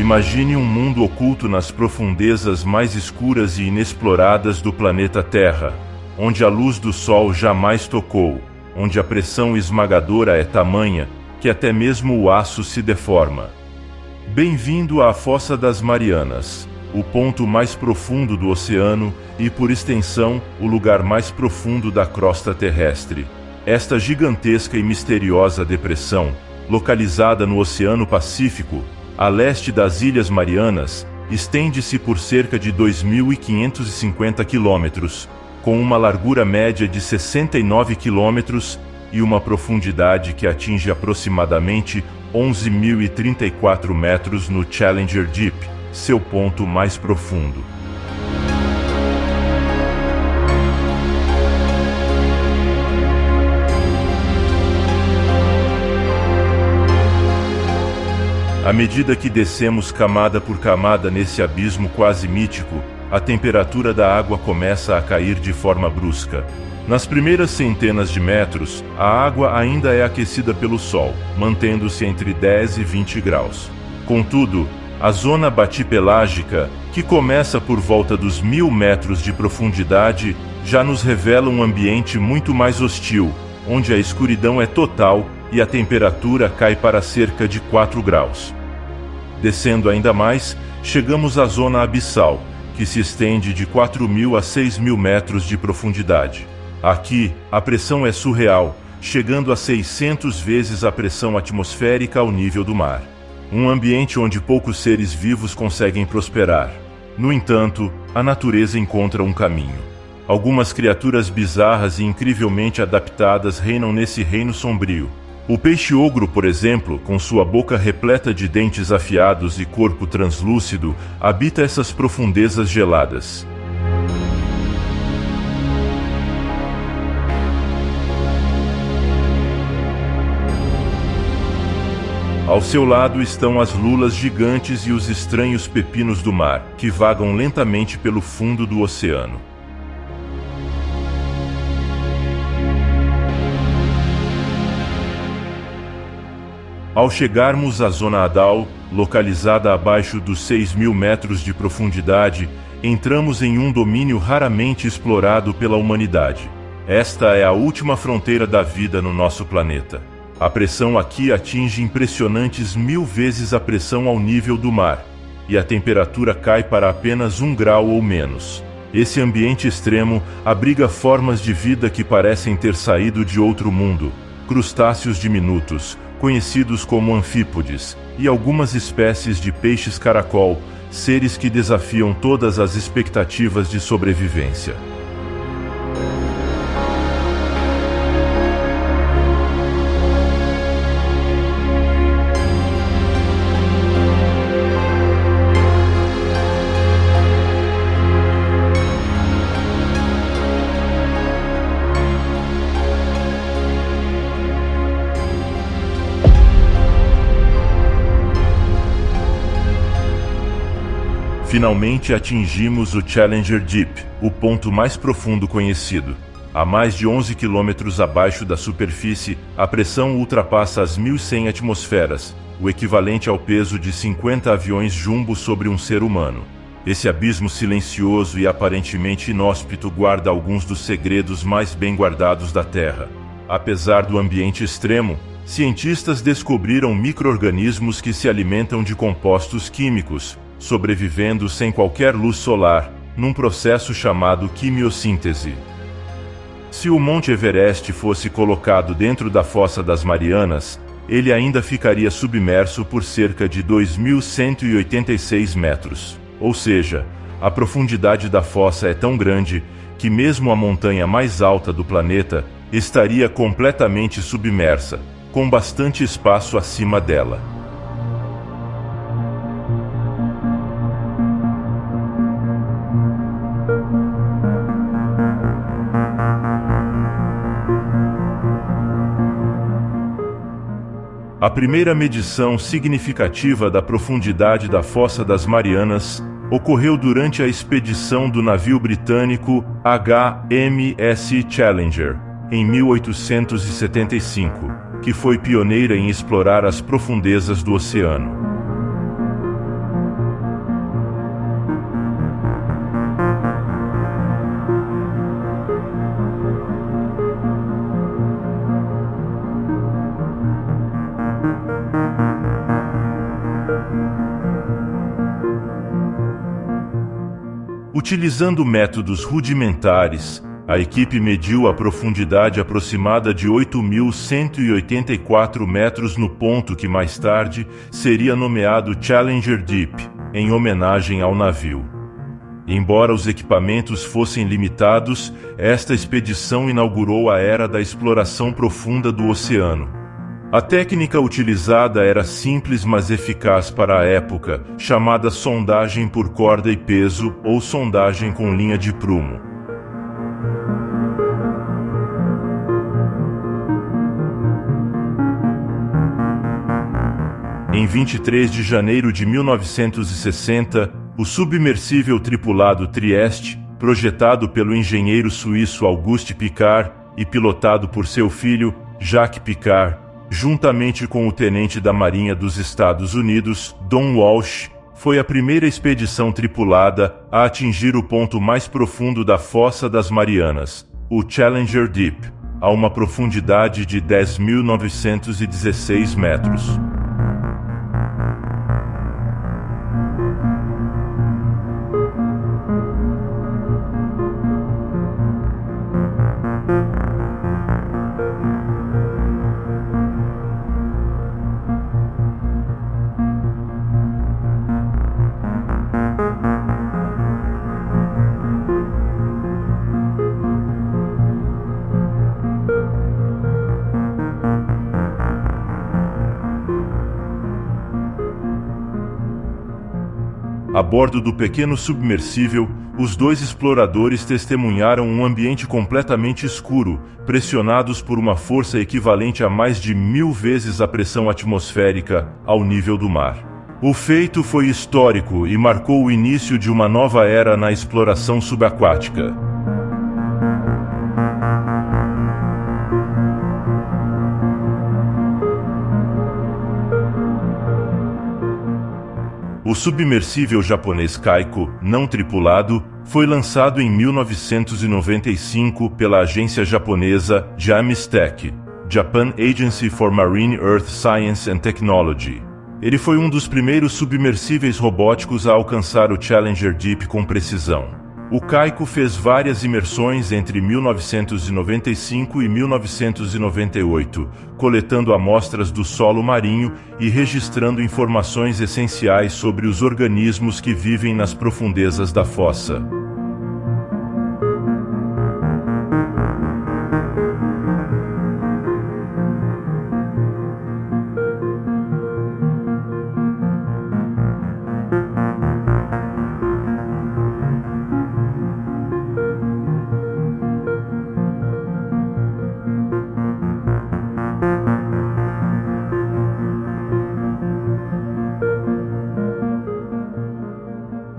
Imagine um mundo oculto nas profundezas mais escuras e inexploradas do planeta Terra, onde a luz do Sol jamais tocou, onde a pressão esmagadora é tamanha que até mesmo o aço se deforma. Bem-vindo à Fossa das Marianas, o ponto mais profundo do oceano e, por extensão, o lugar mais profundo da crosta terrestre. Esta gigantesca e misteriosa depressão, localizada no Oceano Pacífico, a leste das Ilhas Marianas, estende-se por cerca de 2.550 quilômetros, com uma largura média de 69 quilômetros e uma profundidade que atinge aproximadamente 11.034 metros no Challenger Deep, seu ponto mais profundo. À medida que descemos camada por camada nesse abismo quase mítico, a temperatura da água começa a cair de forma brusca. Nas primeiras centenas de metros, a água ainda é aquecida pelo sol, mantendo-se entre 10 e 20 graus. Contudo, a zona batipelágica, que começa por volta dos 1.000 metros de profundidade, já nos revela um ambiente muito mais hostil, onde a escuridão é total e a temperatura cai para cerca de 4 graus. Descendo ainda mais, chegamos à zona abissal, que se estende de 4.000 a 6.000 metros de profundidade. Aqui, a pressão é surreal, chegando a 600 vezes a pressão atmosférica ao nível do mar. Um ambiente onde poucos seres vivos conseguem prosperar. No entanto, a natureza encontra um caminho. Algumas criaturas bizarras e incrivelmente adaptadas reinam nesse reino sombrio. O peixe-ogro, por exemplo, com sua boca repleta de dentes afiados e corpo translúcido, habita essas profundezas geladas. Ao seu lado estão as lulas gigantes e os estranhos pepinos do mar, que vagam lentamente pelo fundo do oceano. Ao chegarmos à zona Hadal, localizada abaixo dos 6.000 metros de profundidade, entramos em um domínio raramente explorado pela humanidade. Esta é a última fronteira da vida no nosso planeta. A pressão aqui atinge impressionantes 1.000 vezes a pressão ao nível do mar, e a temperatura cai para apenas 1 grau ou menos. Esse ambiente extremo abriga formas de vida que parecem ter saído de outro mundo, crustáceos diminutos, conhecidos como anfípodes, e algumas espécies de peixes caracol, seres que desafiam todas as expectativas de sobrevivência. Finalmente atingimos o Challenger Deep, o ponto mais profundo conhecido. A mais de 11 quilômetros abaixo da superfície, a pressão ultrapassa as 1.100 atmosferas, o equivalente ao peso de 50 aviões jumbo sobre um ser humano. Esse abismo silencioso e aparentemente inóspito guarda alguns dos segredos mais bem guardados da Terra. Apesar do ambiente extremo, cientistas descobriram micro-organismos que se alimentam de compostos químicos, sobrevivendo sem qualquer luz solar, num processo chamado quimiossíntese. Se o Monte Everest fosse colocado dentro da Fossa das Marianas, ele ainda ficaria submerso por cerca de 2.186 metros. Ou seja, a profundidade da fossa é tão grande que mesmo a montanha mais alta do planeta estaria completamente submersa, com bastante espaço acima dela. A primeira medição significativa da profundidade da Fossa das Marianas ocorreu durante a expedição do navio britânico HMS Challenger, em 1875, que foi pioneira em explorar as profundezas do oceano. Utilizando métodos rudimentares, a equipe mediu a profundidade aproximada de 8.184 metros no ponto que mais tarde seria nomeado Challenger Deep, em homenagem ao navio. Embora os equipamentos fossem limitados, esta expedição inaugurou a era da exploração profunda do oceano. A técnica utilizada era simples mas eficaz para a época, chamada sondagem por corda e peso ou sondagem com linha de prumo. Em 23 de janeiro de 1960, o submersível tripulado Trieste, projetado pelo engenheiro suíço Auguste Piccard e pilotado por seu filho, Jacques Piccard, juntamente com o tenente da Marinha dos Estados Unidos, Don Walsh, foi a primeira expedição tripulada a atingir o ponto mais profundo da Fossa das Marianas, o Challenger Deep, a uma profundidade de 10.916 metros. A bordo do pequeno submersível, os dois exploradores testemunharam um ambiente completamente escuro, pressionados por uma força equivalente a mais de 1000 vezes a pressão atmosférica ao nível do mar. O feito foi histórico e marcou o início de uma nova era na exploração subaquática. O submersível japonês Kaiko, não tripulado, foi lançado em 1995 pela agência japonesa JAMSTEC, Japan Agency for Marine Earth Science and Technology. Ele foi um dos primeiros submersíveis robóticos a alcançar o Challenger Deep com precisão. O Kaiko fez várias imersões entre 1995 e 1998, coletando amostras do solo marinho e registrando informações essenciais sobre os organismos que vivem nas profundezas da fossa.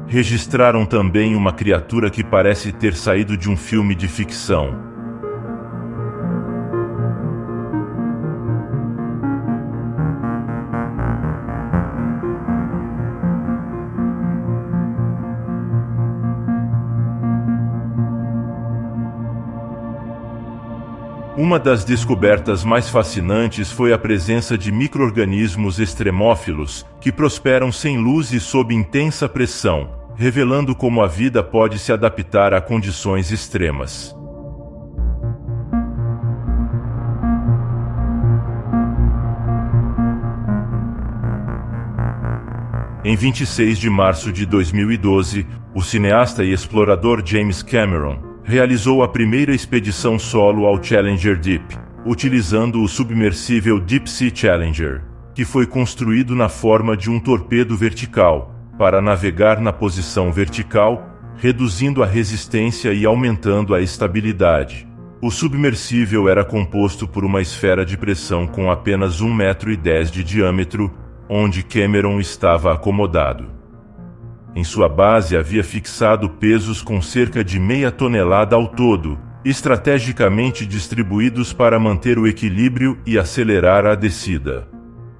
Registraram também uma criatura que parece ter saído de um filme de ficção. Uma das descobertas mais fascinantes foi a presença de micro-organismos extremófilos, que prosperam sem luz e sob intensa pressão, revelando como a vida pode se adaptar a condições extremas. Em 26 de março de 2012, o cineasta e explorador James Cameron realizou a primeira expedição solo ao Challenger Deep, utilizando o submersível Deep Sea Challenger, que foi construído na forma de um torpedo vertical, para navegar na posição vertical, reduzindo a resistência e aumentando a estabilidade. O submersível era composto por uma esfera de pressão com apenas 1,10 metros de diâmetro, onde Cameron estava acomodado. Em sua base havia fixado pesos com cerca de meia tonelada ao todo, estrategicamente distribuídos para manter o equilíbrio e acelerar a descida.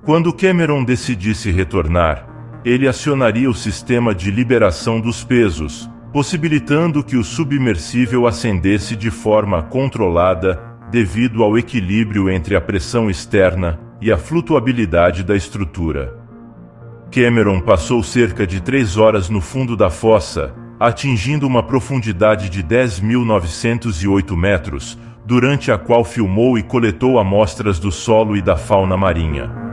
Quando Cameron decidisse retornar, ele acionaria o sistema de liberação dos pesos, possibilitando que o submersível ascendesse de forma controlada devido ao equilíbrio entre a pressão externa e a flutuabilidade da estrutura. Cameron passou cerca de 3 horas no fundo da fossa, atingindo uma profundidade de 10.908 metros, durante a qual filmou e coletou amostras do solo e da fauna marinha.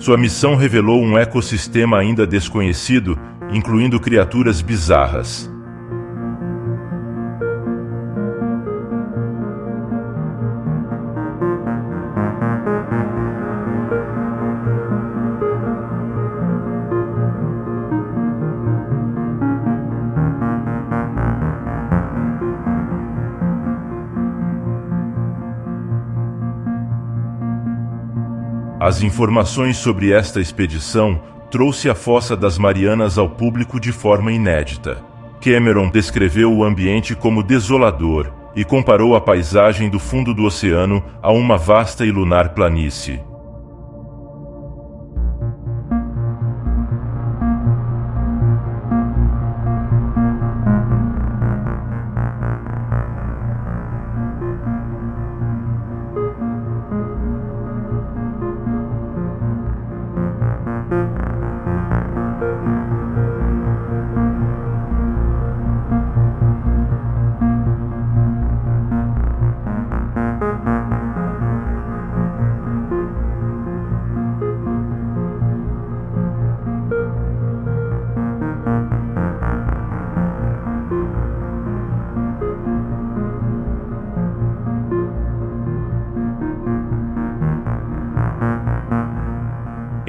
Sua missão revelou um ecossistema ainda desconhecido, incluindo criaturas bizarras. As informações sobre esta expedição trouxe a Fossa das Marianas ao público de forma inédita. Cameron descreveu o ambiente como desolador e comparou a paisagem do fundo do oceano a uma vasta e lunar planície.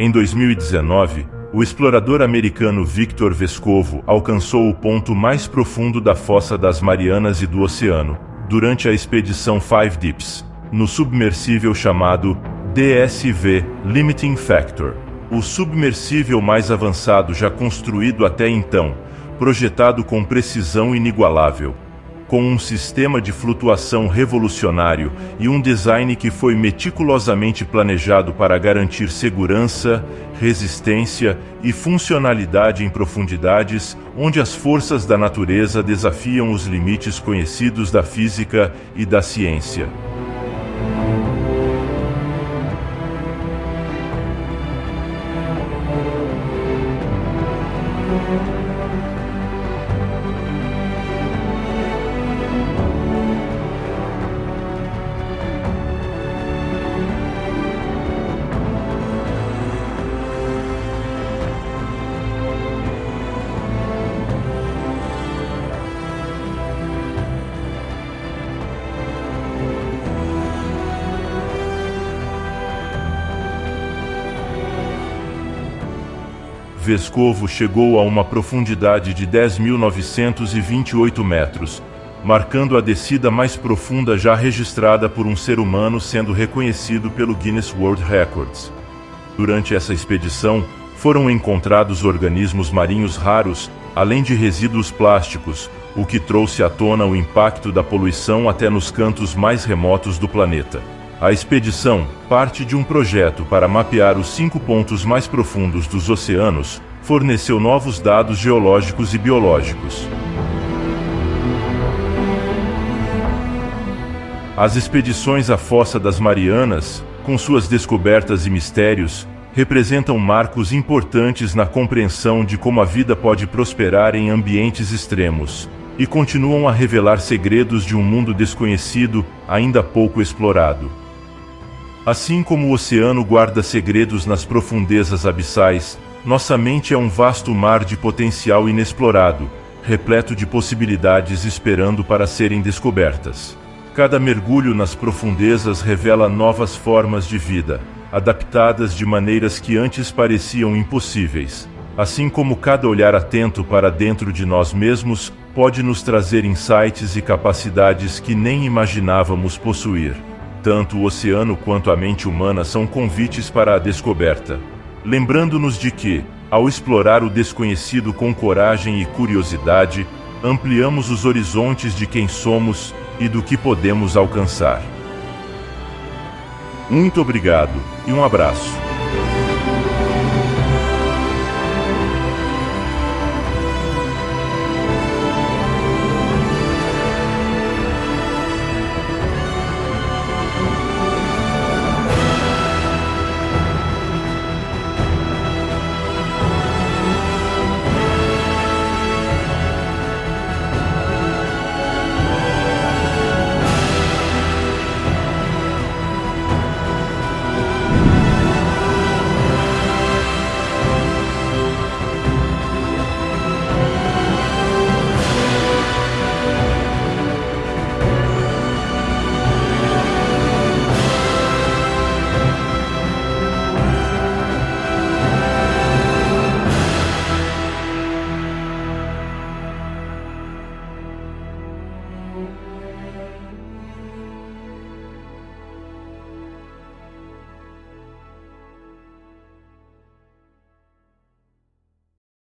Em 2019, o explorador americano Victor Vescovo alcançou o ponto mais profundo da Fossa das Marianas e do oceano, durante a expedição Five Deeps, no submersível chamado DSV Limiting Factor, o submersível mais avançado já construído até então, projetado com precisão inigualável, com um sistema de flutuação revolucionário e um design que foi meticulosamente planejado para garantir segurança, resistência e funcionalidade em profundidades onde as forças da natureza desafiam os limites conhecidos da física e da ciência. Vescovo chegou a uma profundidade de 10.928 metros, marcando a descida mais profunda já registrada por um ser humano, sendo reconhecido pelo Guinness World Records. Durante essa expedição, foram encontrados organismos marinhos raros, além de resíduos plásticos, o que trouxe à tona o impacto da poluição até nos cantos mais remotos do planeta. A expedição, parte de um projeto para mapear os 5 pontos mais profundos dos oceanos, forneceu novos dados geológicos e biológicos. As expedições à Fossa das Marianas, com suas descobertas e mistérios, representam marcos importantes na compreensão de como a vida pode prosperar em ambientes extremos, e continuam a revelar segredos de um mundo desconhecido, ainda pouco explorado. Assim como o oceano guarda segredos nas profundezas abissais, nossa mente é um vasto mar de potencial inexplorado, repleto de possibilidades esperando para serem descobertas. Cada mergulho nas profundezas revela novas formas de vida, adaptadas de maneiras que antes pareciam impossíveis. Assim como cada olhar atento para dentro de nós mesmos pode nos trazer insights e capacidades que nem imaginávamos possuir. entanto, o oceano quanto a mente humana são convites para a descoberta, lembrando-nos de que, ao explorar o desconhecido com coragem e curiosidade, ampliamos os horizontes de quem somos e do que podemos alcançar. Muito obrigado e um abraço.